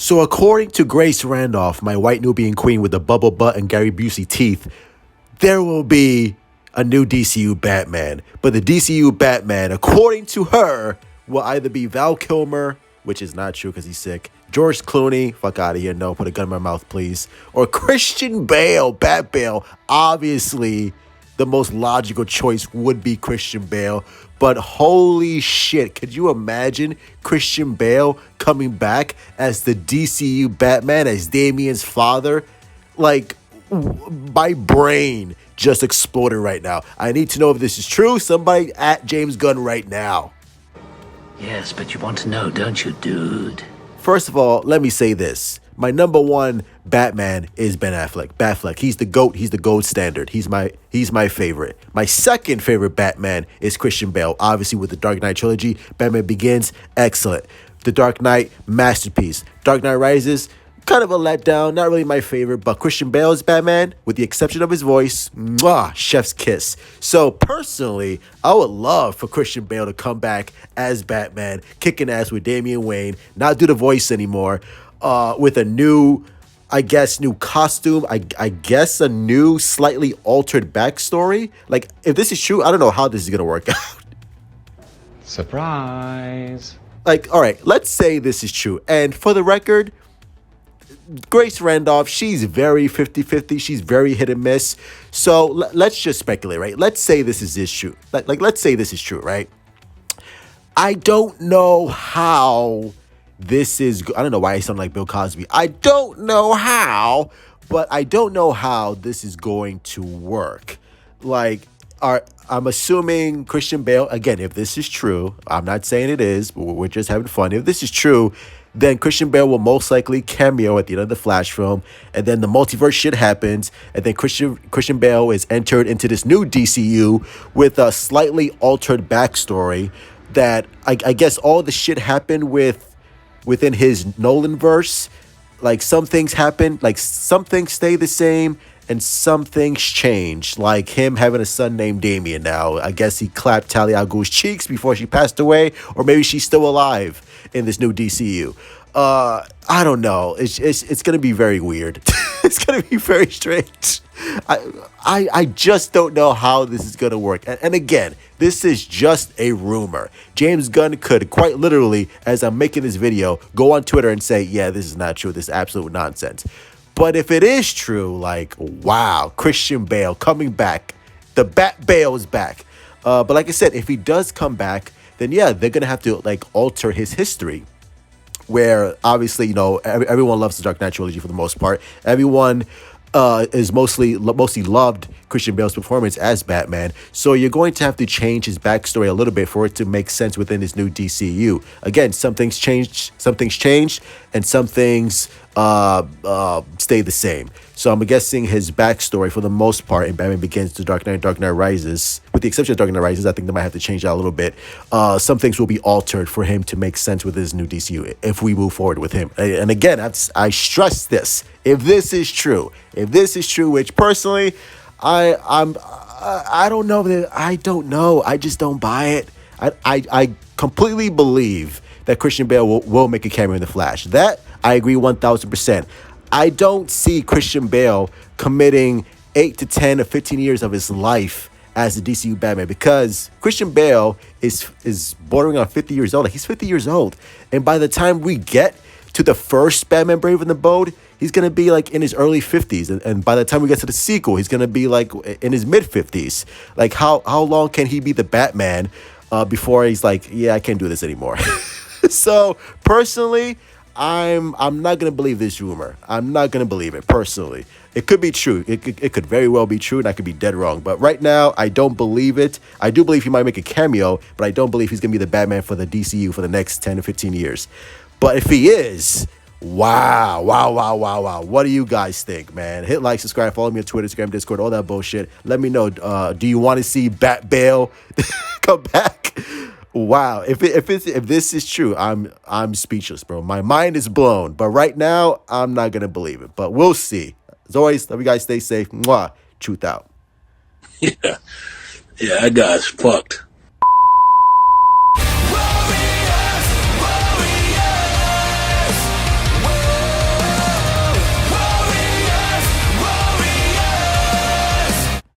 So according to Grace Randolph, my white Nubian queen with the bubble butt and Gary Busey teeth, there will be a new DCU Batman. But the DCU Batman, according to her, will either be Val Kilmer, which is not true because he's sick, George Clooney, fuck out of here, no, put a gun in my mouth, please, or Christian Bale, Bat Bale. Obviously, the most logical choice would be Christian Bale. But holy shit, could you imagine Christian Bale coming back as the DCU Batman, as Damian's father? Like, my brain just exploded right now. I need to know if this is true. Somebody at James Gunn right now. Yes, but you want to know, don't you, dude? First of all, let me say this. My number one Batman is Ben Affleck. Batfleck. He's the GOAT. He's the gold standard. He's my favorite. My second favorite Batman is Christian Bale. Obviously, with the Dark Knight trilogy, Batman Begins, excellent. The Dark Knight, masterpiece. Dark Knight Rises, kind of a letdown. Not really my favorite, but Christian Bale's Batman, with the exception of his voice, mwah, chef's kiss. So personally, I would love for Christian Bale to come back as Batman, kicking ass with Damian Wayne, not do the voice anymore, with a new, new costume, I guess a new, slightly altered backstory. Like, if this is true, I don't know how this is going to work out. Surprise. Like, all right, let's say this is true. And for the record, Grace Randolph, she's very 50-50. She's very hit and miss. So let's just speculate, right? Let's say this is true. Let's say this is true, right? I don't know how this is. I don't know why I sound like Bill Cosby. I don't know how, but I don't know how this is going to work. Like, I'm assuming Christian Bale, again, if this is true, I'm not saying it is, but we're just having fun. If this is true, then Christian Bale will most likely cameo at the end of the Flash film, and then the multiverse shit happens, and then Christian Bale is entered into this new DCU with a slightly altered backstory that I guess all the shit happened within his Nolan verse. Like, some things happen, like some things stay the same, and some things change, like him having a son named Damian now. I guess he clapped Talia al Ghul's cheeks before she passed away, or maybe she's still alive in this new DCU. I don't know. It's gonna be very weird. It's gonna be very strange. I just don't know how this is gonna work. And again, this is just a rumor. James Gunn could quite literally, as I'm making this video, go on Twitter and say, yeah, this is not true. This is absolute nonsense. But if it is true, like, wow, Christian Bale coming back. The Bat Bale is back. But like I said, if he does come back, then yeah, they're going to have to, like, alter his history. Where, obviously, you know, everyone loves the Dark Knight trilogy for the most part. Everyone is mostly loved Christian Bale's performance as Batman. So you're going to have to change his backstory a little bit for it to make sense within this new DCU. Again, some things changed, and some things stay the same. So I'm guessing his backstory, for the most part, in Batman Begins to Dark Knight Rises, with the exception of Dark Knight Rises, I think they might have to change that a little bit. Some things will be altered for him to make sense with his new DCU if we move forward with him. And again, I stress this: if this is true, which personally, I don't know. I don't know. I just don't buy it. I completely believe that Christian Bale will make a cameo in The Flash. That I agree 1,000%. I don't see Christian Bale committing 8 to 10 or 15 years of his life as the DCU Batman, because Christian Bale is bordering on 50 years old. Like, he's 50 years old. And by the time we get to the first Batman Brave and the Bold, he's going to be like in his early 50s. And by the time we get to the sequel, he's going to be like in his mid 50s. Like, how long can he be the Batman before he's like, yeah, I can't do this anymore? So personally, I'm not going to believe this rumor. I'm not going to believe it, personally. It could be true. It could very well be true, and I could be dead wrong. But right now, I don't believe it. I do believe he might make a cameo, but I don't believe he's going to be the Batman for the DCU for the next 10 to 15 years. But if he is, wow. What do you guys think, man? Hit like, subscribe, follow me on Twitter, Instagram, Discord, all that bullshit. Let me know, do you want to see Bat Bale come back? Wow, if this is true, I'm speechless, bro. My mind is blown. But right now, I'm not gonna believe it. But we'll see. As always, love you guys. Stay safe. Mwah. Truth out. Yeah, that guy's fucked.